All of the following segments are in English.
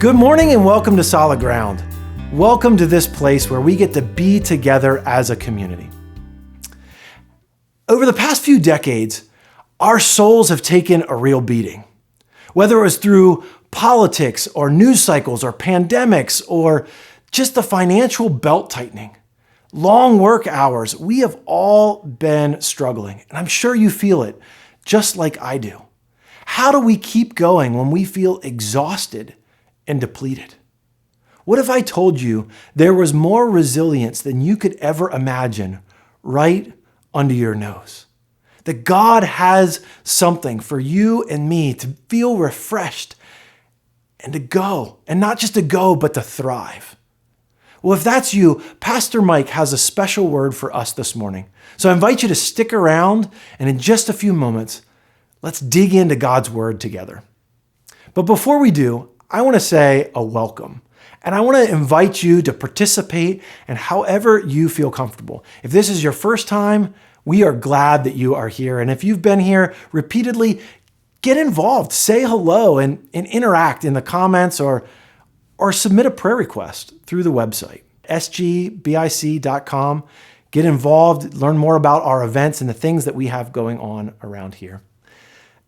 Good morning and welcome to Solid Ground. Welcome to this place where we get to be together as a community. Over the past few decades, our souls have taken a real beating. Whether it was through politics or news cycles or pandemics or just the financial belt tightening, long work hours, we have all been struggling. And I'm sure you feel it just like I do. How do we keep going when we feel exhausted and depleted? What if I told you there was more resilience than you could ever imagine right under your nose? That God has something for you and me to feel refreshed and to go, and not just to go, but to thrive. Well, if that's you, Pastor Mike has a special word for us this morning. So I invite you to stick around, and in just a few moments, let's dig into God's word together. But before we do, I want to say a welcome. And I want to invite you to participate in however you feel comfortable. If this is your first time, we are glad that you are here. And if you've been here repeatedly, get involved, say hello, and interact in the comments or submit a prayer request through the website, sgbic.com. Get involved, learn more about our events and the things that we have going on around here.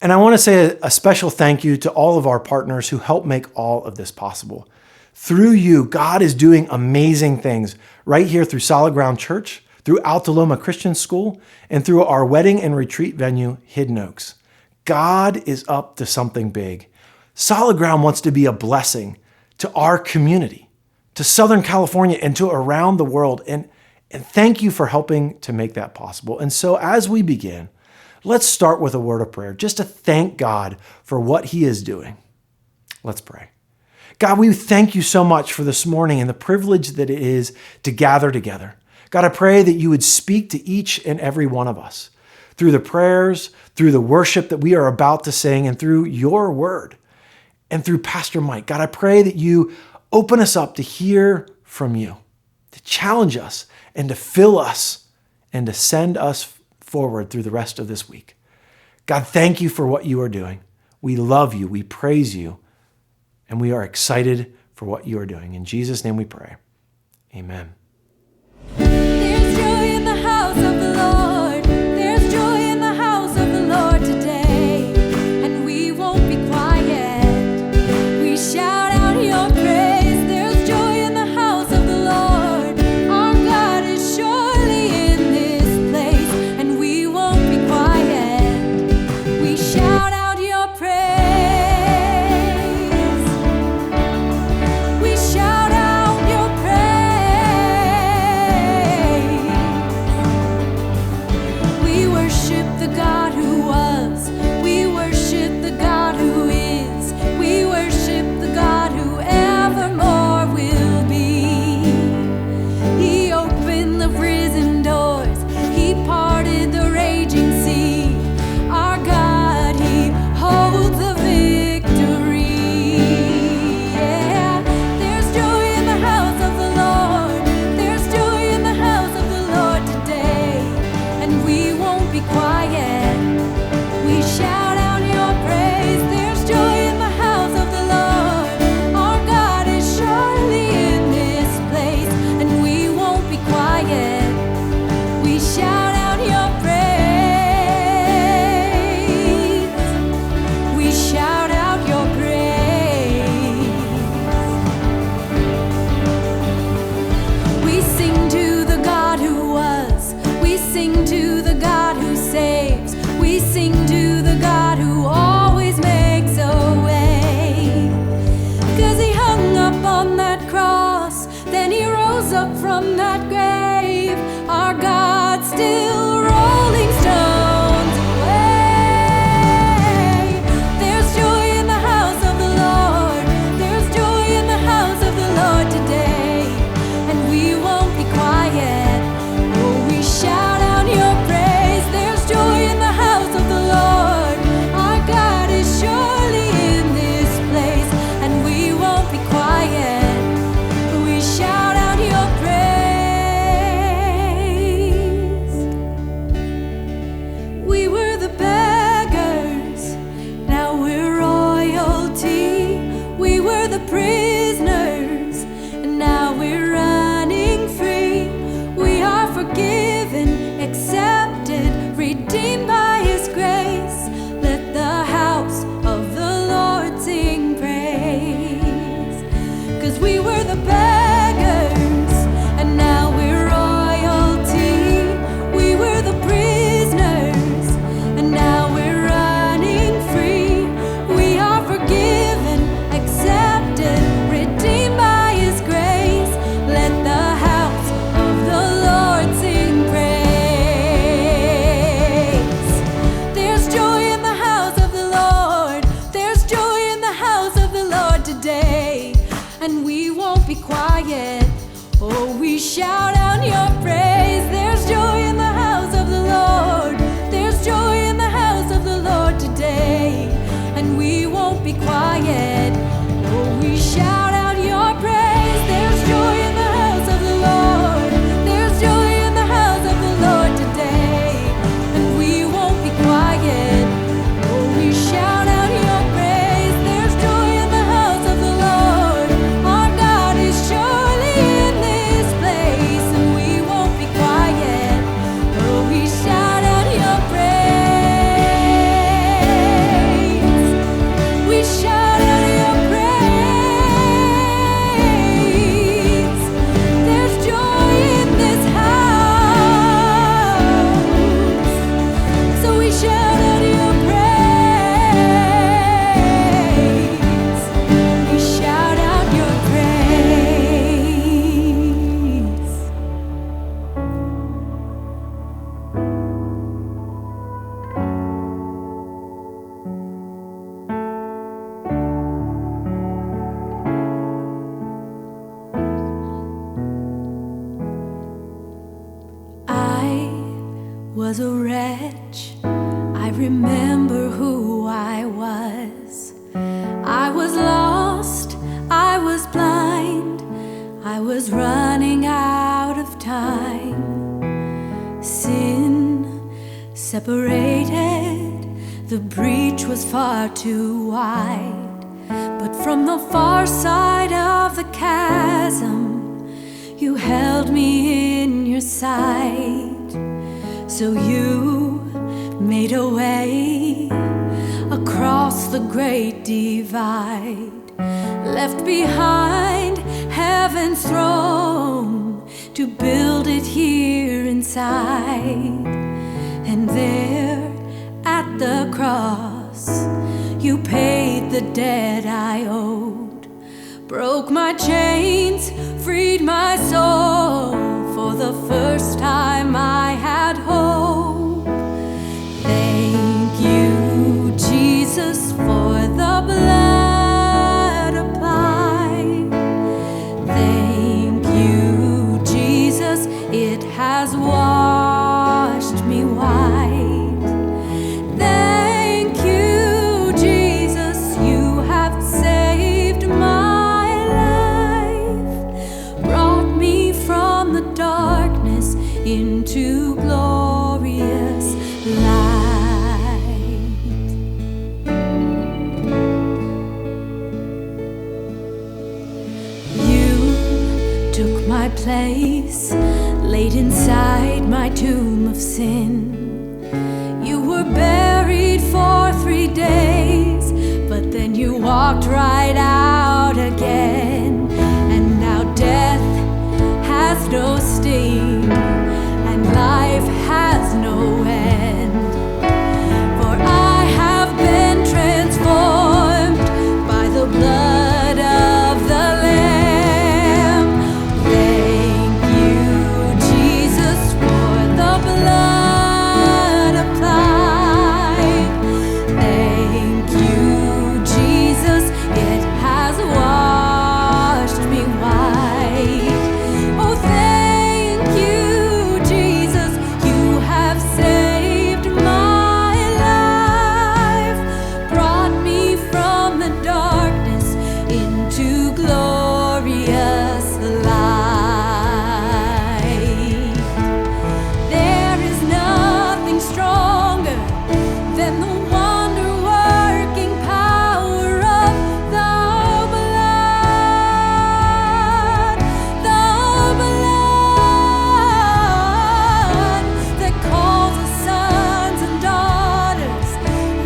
And I want to say a special thank you to all of our partners who help make all of this possible. Through you, God is doing amazing things right here through Solid Ground Church, through Altaloma Christian School, and through our wedding and retreat venue, Hidden Oaks. God is up to something big. Solid Ground wants to be a blessing to our community, to Southern California, and to around the world. And thank you for helping to make that possible. And so as we begin, let's start with a word of prayer, just to thank God for what He is doing. Let's pray. God, we thank you so much for this morning and the privilege that it is to gather together. God, I pray that you would speak to each and every one of us through the prayers, through the worship that we are about to sing, and through your word, and through Pastor Mike. God, I pray that you open us up to hear from you, to challenge us and to fill us and to send us forward through the rest of this week. God, thank you for what you are doing. We love you, we praise you, and we are excited for what you are doing. In Jesus' name we pray. Amen. There's joy in the house of the Lord. There's joy in the house of the Lord today. And we won't be quiet. We shout out your praise. There's joy in the house of the Lord. Our God is surely in this place. And we won't be quiet. We shout out your praise. We shout out your praise. We worship the God who was. We worship the God who is. We worship the God who evermore will be. He opened the prison doors. He parted the raging sea. Our God, He holds the victory. Yeah. There's joy in the house of the Lord. There's joy in the house of the Lord today. And we won't be quiet. We shout out your praise. There's joy in the house of the Lord. Our God is surely in this place. And we won't be quiet. We shout out your praise. We shout out your praise. We sing to the God who was. We sing to the God who saves. We sing to the God who always makes a way. 'Cause He hung up on that cross, then He rose up from that grave. Our God still rolling stones away. There's joy in the house of the Lord. There's joy in the house of the Lord today. And we won't be quiet. Oh, we shout out your praise. There's joy in the house of the Lord. Our God is surely in this place. And we won't be quiet. We shout out your praise. was a wretch, I remember who I was. I was lost, I was blind, I was running out of time. Sin separated, the breach was far too wide. But from the far side of the chasm, you held me in your sight. So you made a way across the great divide, left behind heaven's throne to build it here inside. And there at the cross, you paid the debt I owed, broke my chains, freed my soul. For the first time I had hope. Thank you, Jesus, for the blood applied. Thank you, Jesus, it has washed me white. Thank you, Jesus, you have saved my life, brought me from the darkness into glorious light. You took my place, laid inside my tomb of sin. You were buried for 3 days, but then you walked right out again. And now death has no sting, and life has no end. For I have been transformed by the blood of the Lamb. Thank you, Jesus, for the blood applied. Thank you, Jesus, it has washed me white. Oh, thank you, Jesus, you have saved my life, brought me from the darkness into glorious light. There is nothing stronger than the wonder-working power of the blood that calls us sons and daughters.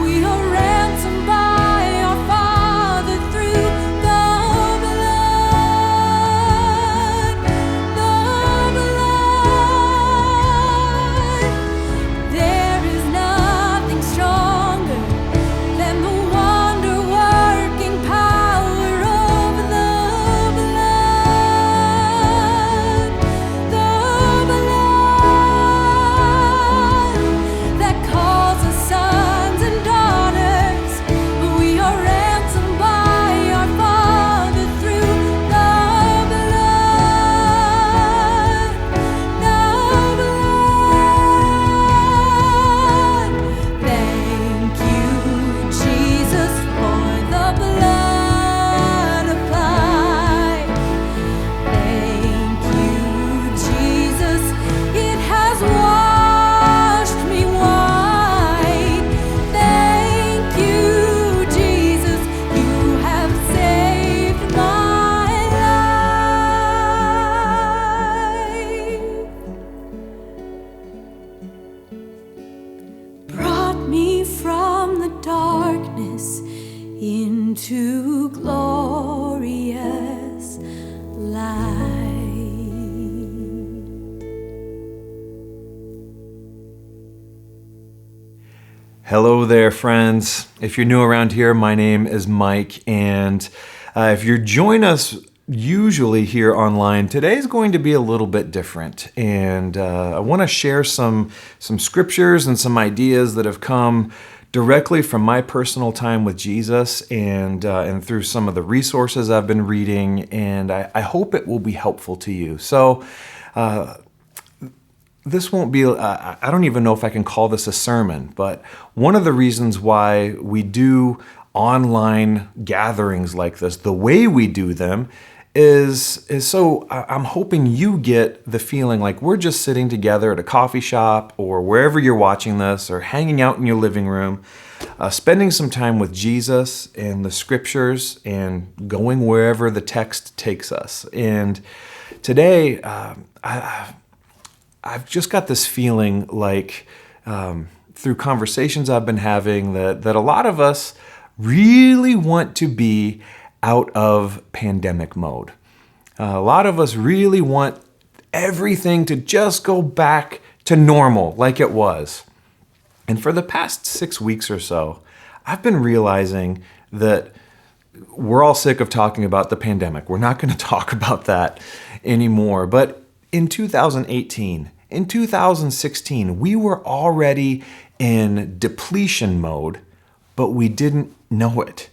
We are ransomed by our Father through the blood. There is nothing stronger than the wonder-working power of the blood that calls us sons and daughters. We are ransomed by our Father through the blood. Thank you, Jesus, for the blood applied. Thank you, Jesus, it has washed me white. Thank you, Jesus, you have saved my life, brought me from the darkness into glorious light. Hello there, friends. If you're new around here, my name is Mike, and if you join us usually here online, today's going to be a little bit different. And I want to share some scriptures and some ideas that have come directly from my personal time with Jesus and through some of the resources I've been reading, and I hope it will be helpful to you. So this won't be, I don't even know if I can call this a sermon, but one of the reasons why we do online gatherings like this, the way we do them, is so I'm hoping you get the feeling like we're just sitting together at a coffee shop or wherever you're watching this, or hanging out in your living room, spending some time with Jesus and the scriptures and going wherever the text takes us. And today, I've just got this feeling like through conversations I've been having that a lot of us really want to be out of pandemic mode. A lot of us really want everything to just go back to normal like it was. And for the past 6 weeks or so, I've been realizing that we're all sick of talking about the pandemic. We're not going to talk about that anymore. But in 2018, in 2016, we were already in depletion mode, but we didn't know it.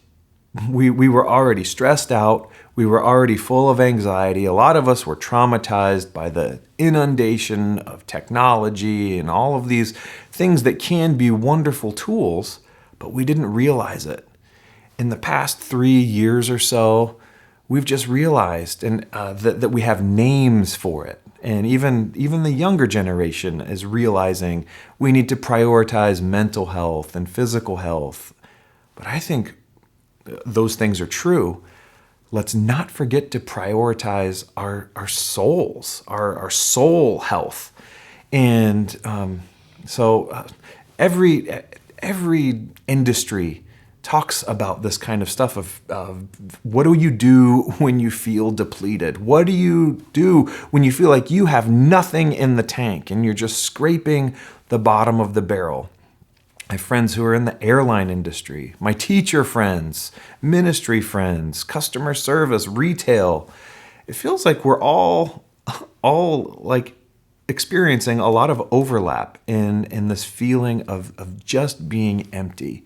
We were already stressed out. We were already full of anxiety. A lot of us were traumatized by the inundation of technology and all of these things that can be wonderful tools, but we didn't realize it. In the past 3 years or so, we've just realized that we have names for it. And even the younger generation is realizing we need to prioritize mental health and physical health. But I think those things are true. Let's not forget to prioritize our souls, our soul health. And so every industry talks about this kind of stuff of what do you do when you feel depleted? What do you do when you feel like you have nothing in the tank and you're just scraping the bottom of the barrel? I have friends who are in the airline industry, my teacher friends, ministry friends, customer service, retail. It feels like we're all like experiencing a lot of overlap in this feeling of just being empty.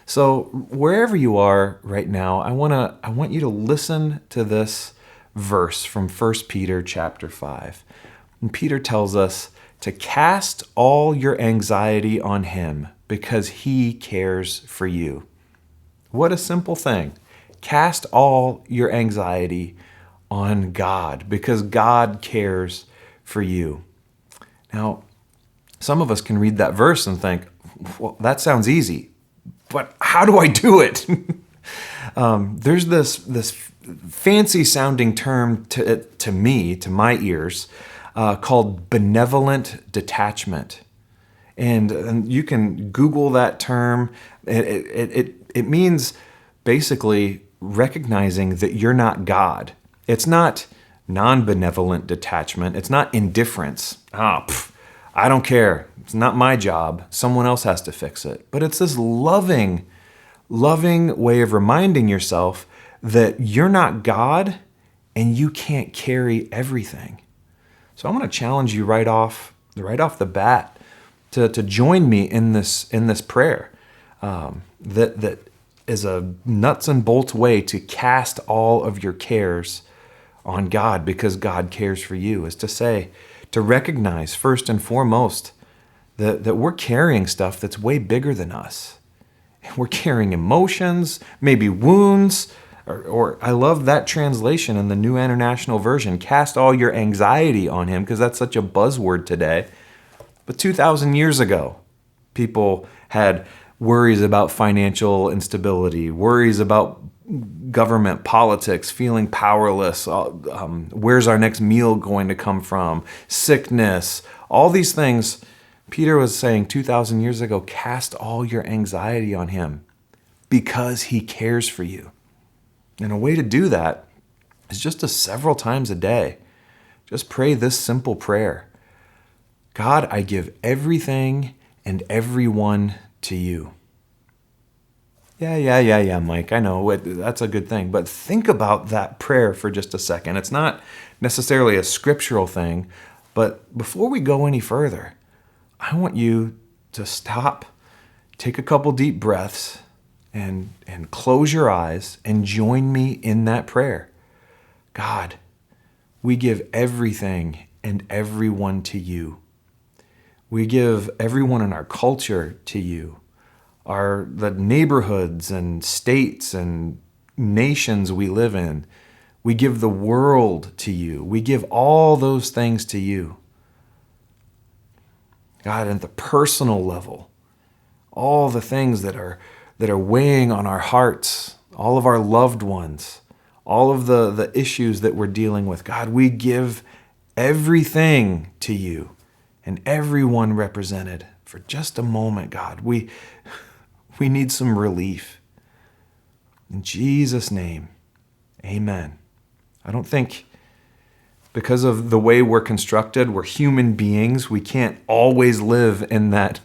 So wherever you are right now, I want you to listen to this verse from 1 Peter chapter 5. And Peter tells us to cast all your anxiety on him because he cares for you. What a simple thing. Cast all your anxiety on God because God cares for you. Now, some of us can read that verse and think, well, that sounds easy. But how do I do it? There's this fancy sounding term to me, to my ears, called benevolent detachment. And you can Google that term. It means basically recognizing that you're not God. It's not non-benevolent detachment. It's not indifference. I don't care. It's not my job. Someone else has to fix it. But it's this loving way of reminding yourself that you're not God and you can't carry everything. So I want to challenge you right off the bat to join me in this prayer that is a nuts and bolts way to cast all of your cares on God because God cares for you, is to recognize first and foremost that we're carrying stuff that's way bigger than us. We're carrying emotions, maybe wounds, or I love that translation in the New International Version, cast all your anxiety on him, because that's such a buzzword today. But 2,000 years ago, people had worries about financial instability, worries about government politics, feeling powerless, where's our next meal going to come from, sickness, all these things. Peter was saying 2,000 years ago, cast all your anxiety on him because he cares for you. And a way to do that is just several times a day. Just pray this simple prayer. God, I give everything and everyone to you. Yeah, Mike, I know that's a good thing. But think about that prayer for just a second. It's not necessarily a scriptural thing, but before we go any further, I want you to stop, take a couple deep breaths, and close your eyes and join me in that prayer. God, we give everything and everyone to you. We give everyone in our culture to you, the neighborhoods and states and nations we live in. We give the world to you. We give all those things to you. God, at the personal level, all the things that are weighing on our hearts, all of our loved ones, all of the issues that we're dealing with, God, we give everything to you and everyone represented for just a moment, God. We need some relief. In Jesus' name, amen. I don't think because of the way we're constructed, we're human beings, we can't always live in that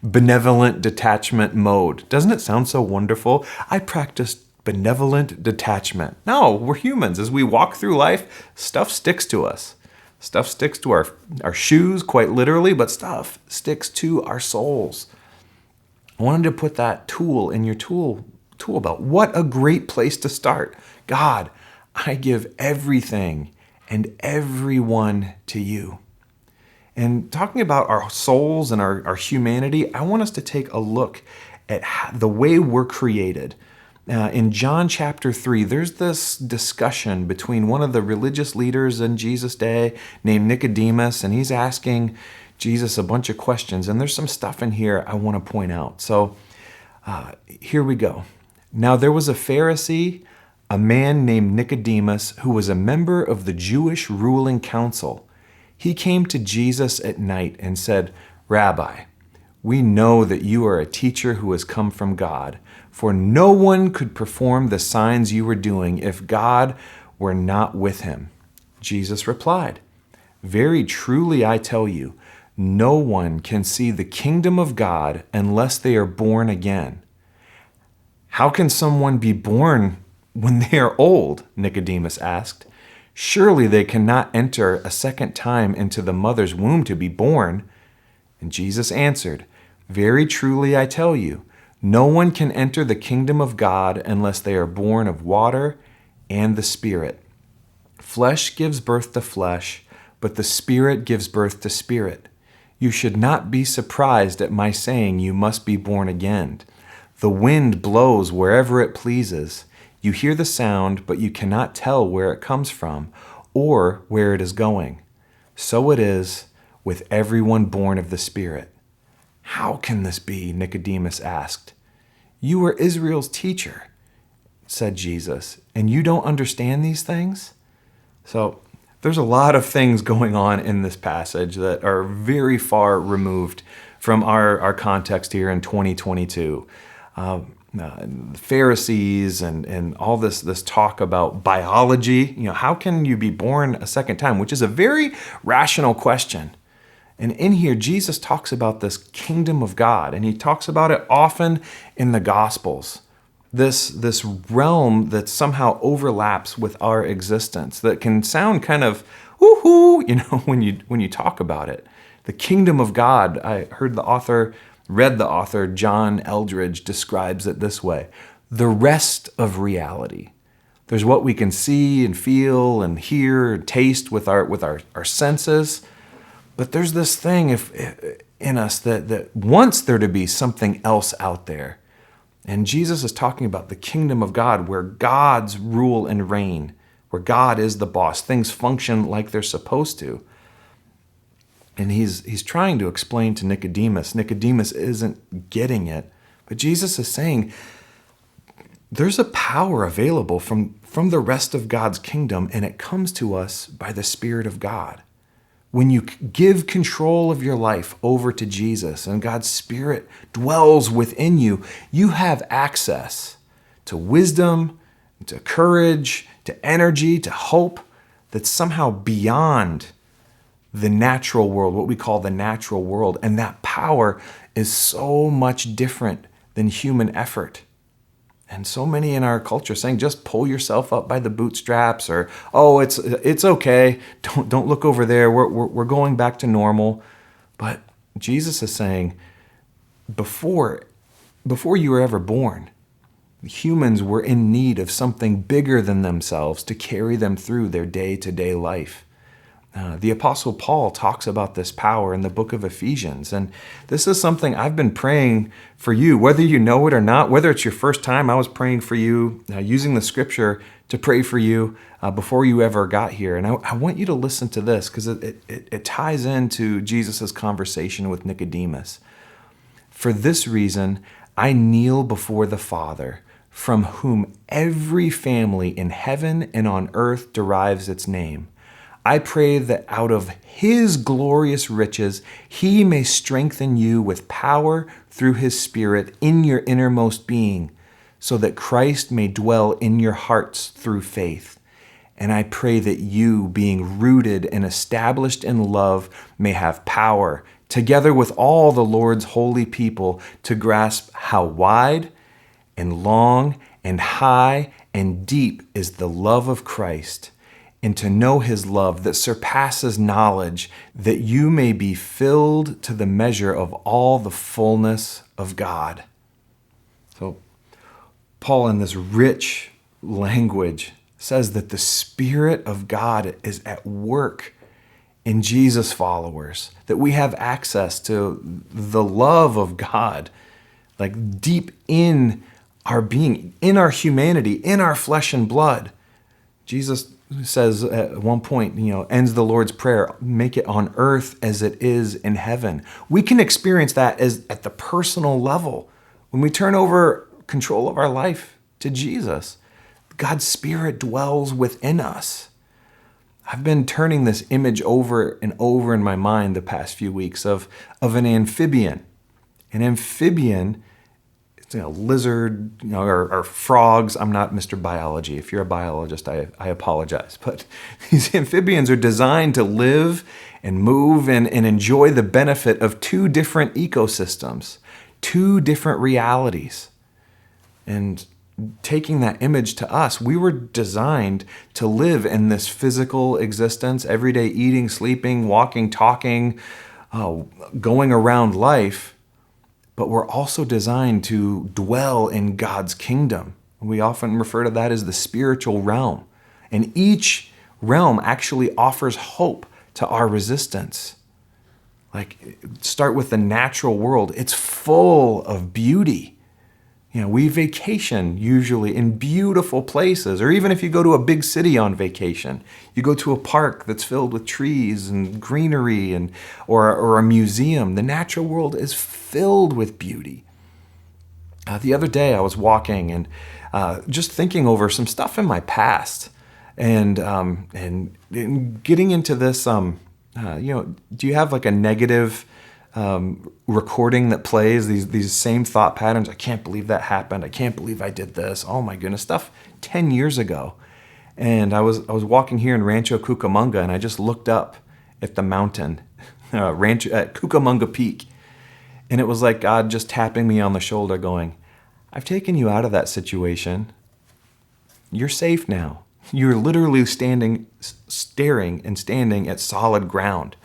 benevolent detachment mode. Doesn't it sound so wonderful? I practice benevolent detachment. No, we're humans. As we walk through life, stuff sticks to us. Stuff sticks to our shoes, quite literally, but stuff sticks to our souls. I wanted to put that tool in your tool belt. What a great place to start. God, I give everything and everyone to you. And talking about our souls and our humanity, I want us to take a look at the way we're created. In John chapter 3, there's this discussion between one of the religious leaders in Jesus' day named Nicodemus, and he's asking Jesus a bunch of questions. And there's some stuff in here I want to point out. So here we go. Now there was a Pharisee, a man named Nicodemus, who was a member of the Jewish ruling council. He came to Jesus at night and said, "Rabbi, we know that you are a teacher who has come from God, for no one could perform the signs you were doing if God were not with him." Jesus replied, "Very truly I tell you, no one can see the kingdom of God unless they are born again." "How can someone be born when they are old?" Nicodemus asked. "Surely they cannot enter a second time into the mother's womb to be born." And Jesus answered, "Very truly I tell you, no one can enter the kingdom of God unless they are born of water and the Spirit. Flesh gives birth to flesh, but the Spirit gives birth to spirit. You should not be surprised at my saying you must be born again. The wind blows wherever it pleases. You hear the sound, but you cannot tell where it comes from or where it is going. So it is with everyone born of the Spirit." "How can this be?" Nicodemus asked. "You are Israel's teacher," said Jesus, "and you don't understand these things?" So there's a lot of things going on in this passage that are very far removed from our context here in 2022. Pharisees and all this talk about biology. How can you be born a second time? Which is a very rational question. And in here, Jesus talks about this kingdom of God, and he talks about it often in the Gospels. This realm that somehow overlaps with our existence, that can sound kind of woohoo, when you talk about it. The kingdom of God. I read the author John Eldredge describes it this way: the rest of reality. There's what we can see and feel and hear and taste with our senses. But there's this thing in us that wants there to be something else out there. And Jesus is talking about the kingdom of God, where God's rule and reign, where God is the boss. Things function like they're supposed to. And he's trying to explain to Nicodemus. Nicodemus isn't getting it. But Jesus is saying there's a power available from the rest of God's kingdom, and it comes to us by the Spirit of God. When you give control of your life over to Jesus and God's Spirit dwells within you, you have access to wisdom, to courage, to energy, to hope that's somehow beyond the natural world, what we call the natural world. And that power is so much different than human effort. And so many in our culture saying, just pull yourself up by the bootstraps, or, oh, it's okay. Don't look over there. We're going back to normal. But Jesus is saying, before you were ever born, humans were in need of something bigger than themselves to carry them through their day-to-day life. The Apostle Paul talks about this power in the book of Ephesians. And this is something I've been praying for you, whether you know it or not, whether it's your first time. I was praying for you, using the scripture to pray for you before you ever got here. And I want you to listen to this because it ties into Jesus' conversation with Nicodemus. For this reason, I kneel before the Father, from whom every family in heaven and on earth derives its name. I pray that out of his glorious riches, he may strengthen you with power through his Spirit in your innermost being, so that Christ may dwell in your hearts through faith. And I pray that you, being rooted and established in love, may have power, together with all the Lord's holy people, to grasp how wide and long and high and deep is the love of Christ, and to know his love that surpasses knowledge, that you may be filled to the measure of all the fullness of God. So Paul, in this rich language, says that the Spirit of God is at work in Jesus' followers, that we have access to the love of God, like deep in our being, in our humanity, in our flesh and blood. Jesus says at one point, ends the Lord's Prayer, make it on earth as it is in heaven. We can experience that as at the personal level. When we turn over control of our life to Jesus, God's Spirit dwells within us. I've been turning this image over and over in my mind the past few weeks of an amphibian. An amphibian, it's a lizard, or frogs. I'm not Mr. Biology. If you're a biologist, I apologize. But these amphibians are designed to live and move and enjoy the benefit of two different ecosystems, two different realities. And taking that image to us, we were designed to live in this physical existence, everyday eating, sleeping, walking, talking, going around life. But we're also designed to dwell in God's kingdom. We often refer to that as the spiritual realm. And each realm actually offers hope to our resistance. Like, start with the natural world. It's full of beauty. We vacation usually in beautiful places, or even if you go to a big city on vacation, you go to a park that's filled with trees and greenery or a museum. The natural world is filled with beauty. The other day I was walking and just thinking over some stuff in my past and getting into this, do you have like a negative recording that plays these same thought patterns? I can't believe that happened. I can't believe I did this. Oh my goodness, stuff 10 years ago. And I was walking here in Rancho Cucamonga, and I just looked up at the mountain, at Cucamonga Peak. And it was like God just tapping me on the shoulder going, I've taken you out of that situation. You're safe now. You're literally staring at solid ground.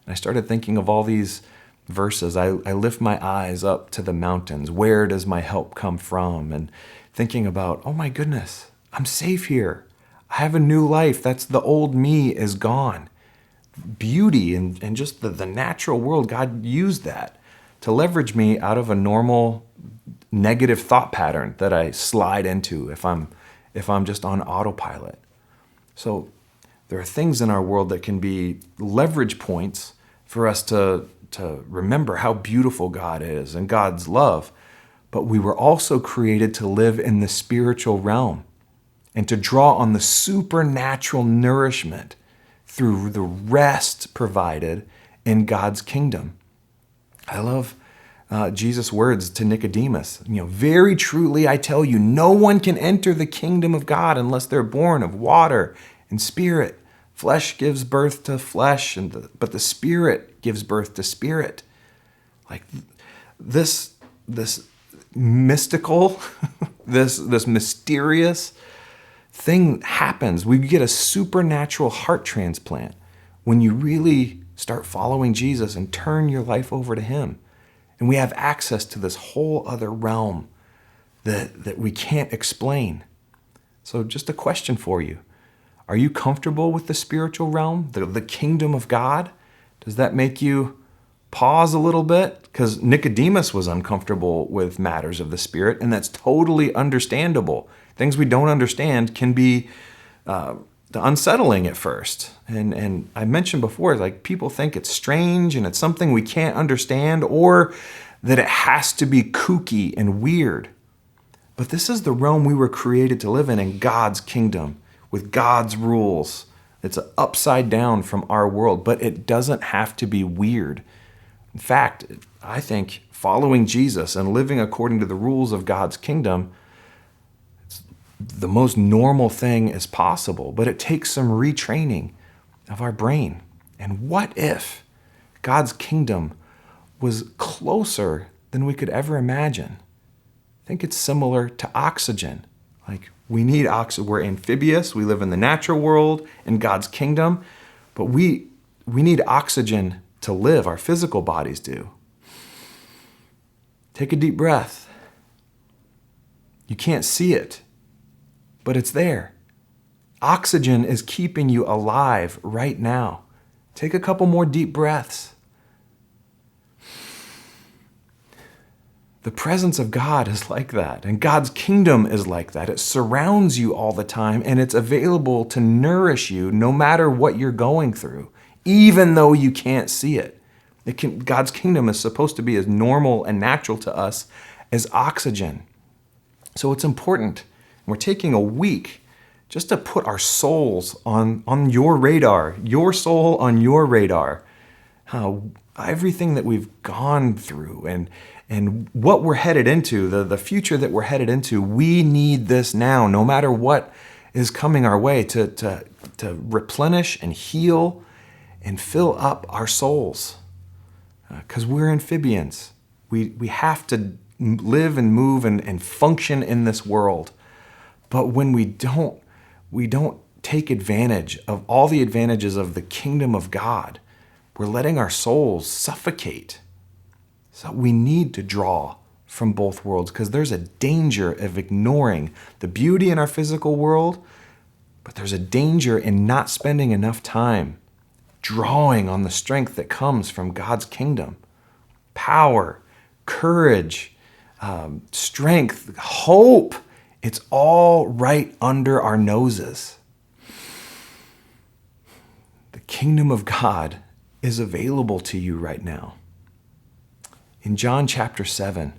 And I started thinking of all these verses. I lift my eyes up to the mountains. Where does my help come from? And thinking about, oh my goodness, I'm safe here. I have a new life. That's the old me is gone. Beauty and just the natural world, God used that to leverage me out of a normal negative thought pattern that I slide into if I'm just on autopilot. So there are things in our world that can be leverage points for us to remember how beautiful God is and God's love. But we were also created to live in the spiritual realm and to draw on the supernatural nourishment through the rest provided in God's kingdom. I love Jesus' words to Nicodemus. Very truly I tell you, no one can enter the kingdom of God unless they're born of water and spirit. Flesh gives birth to flesh, but the Spirit gives birth to spirit. Like this mystical, this mysterious thing happens. We get a supernatural heart transplant when you really start following Jesus and turn your life over to Him. And we have access to this whole other realm that we can't explain. So just a question for you. Are you comfortable with the spiritual realm, the kingdom of God? Does that make you pause a little bit? Because Nicodemus was uncomfortable with matters of the Spirit, and that's totally understandable. Things we don't understand can be unsettling at first. And I mentioned before, like, people think it's strange and it's something we can't understand, or that it has to be kooky and weird. But this is the realm we were created to live in God's kingdom, with God's rules. It's upside down from our world, but it doesn't have to be weird. In fact, I think following Jesus and living according to the rules of God's kingdom, it's the most normal thing as possible, but it takes some retraining of our brain. And what if God's kingdom was closer than we could ever imagine? I think it's similar to oxygen. Like, we need oxygen. We're amphibious. We live in the natural world, in God's kingdom, but we need oxygen to live. Our physical bodies do. Take a deep breath. You can't see it, but it's there. Oxygen is keeping you alive right now. Take a couple more deep breaths. The presence of God is like that, and God's kingdom is like that. It surrounds you all the time, and it's available to nourish you no matter what you're going through, even though you can't see it. God's kingdom is supposed to be as normal and natural to us as oxygen. So it's important. We're taking a week just to put our souls on your radar, your soul on your radar. Everything that we've gone through and what we're headed into, the future that we're headed into, we need this now, no matter what is coming our way, to replenish and heal and fill up our souls. Because we're amphibians. We have to live and move and function in this world. But when we don't take advantage of all the advantages of the kingdom of God, we're letting our souls suffocate. So we need to draw from both worlds, because there's a danger of ignoring the beauty in our physical world, but there's a danger in not spending enough time drawing on the strength that comes from God's kingdom. Power, courage, strength, hope. It's all right under our noses. The kingdom of God is available to you right now. In John chapter 7,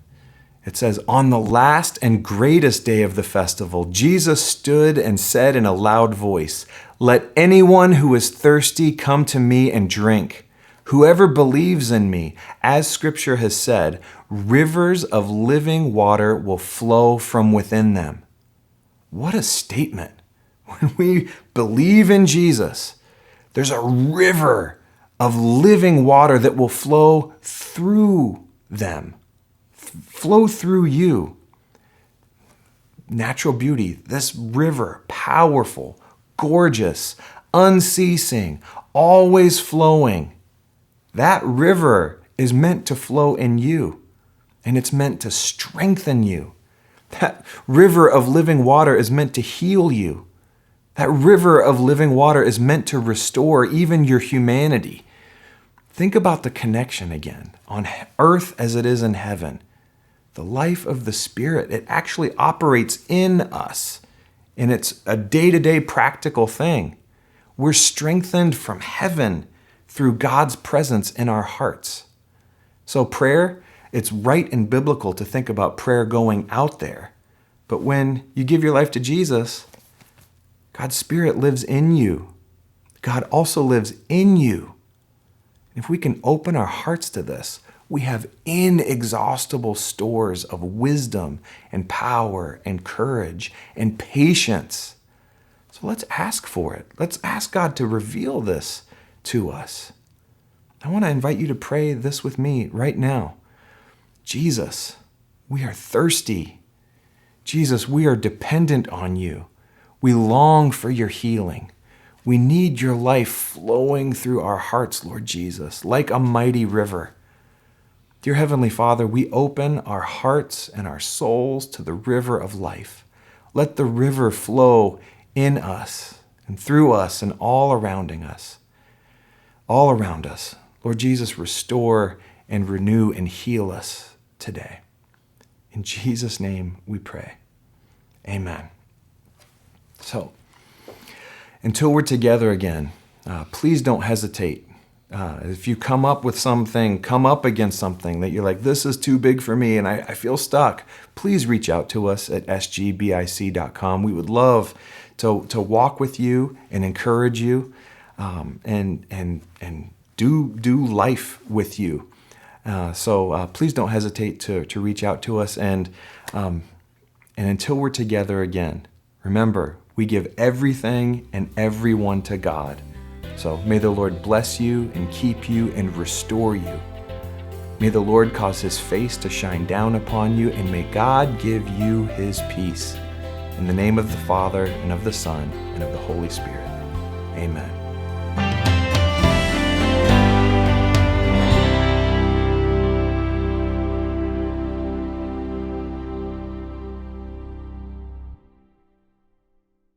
it says, "On the last and greatest day of the festival, Jesus stood and said in a loud voice, 'Let anyone who is thirsty come to me and drink. Whoever believes in me, as Scripture has said, rivers of living water will flow from within them.'" What a statement. When we believe in Jesus, there's a river of living water that will flow through them, flow through you. Natural beauty, this river, powerful, gorgeous, unceasing, always flowing. That river is meant to flow in you, and it's meant to strengthen you. That river of living water is meant to heal you. That river of living water is meant to restore even your humanity. Think about the connection again, on earth as it is in heaven. The life of the Spirit, it actually operates in us, and it's a day-to-day practical thing. We're strengthened from heaven through God's presence in our hearts. So prayer, it's right and biblical to think about prayer going out there. But when you give your life to Jesus, God's Spirit lives in you. God also lives in you. If we can open our hearts to this, we have inexhaustible stores of wisdom and power and courage and patience. So let's ask for it. Let's ask God to reveal this to us. I want to invite you to pray this with me right now. Jesus, we are thirsty. Jesus, we are dependent on you. We long for your healing. We need your life flowing through our hearts, Lord Jesus, like a mighty river. Dear Heavenly Father, we open our hearts and our souls to the river of life. Let the river flow in us and through us and all around us. All around us. Lord Jesus, restore and renew and heal us today. In Jesus' name we pray. Amen. So, until we're together again, please don't hesitate. If you come up against something that you're like, this is too big for me and I feel stuck, please reach out to us at sgbic.com. We would love to walk with you and encourage you and do life with you. So please don't hesitate to reach out to us. And until we're together again, remember, we give everything and everyone to God. So may the Lord bless you and keep you and restore you. May the Lord cause his face to shine down upon you, and may God give you his peace. In the name of the Father, and of the Son, and of the Holy Spirit. Amen.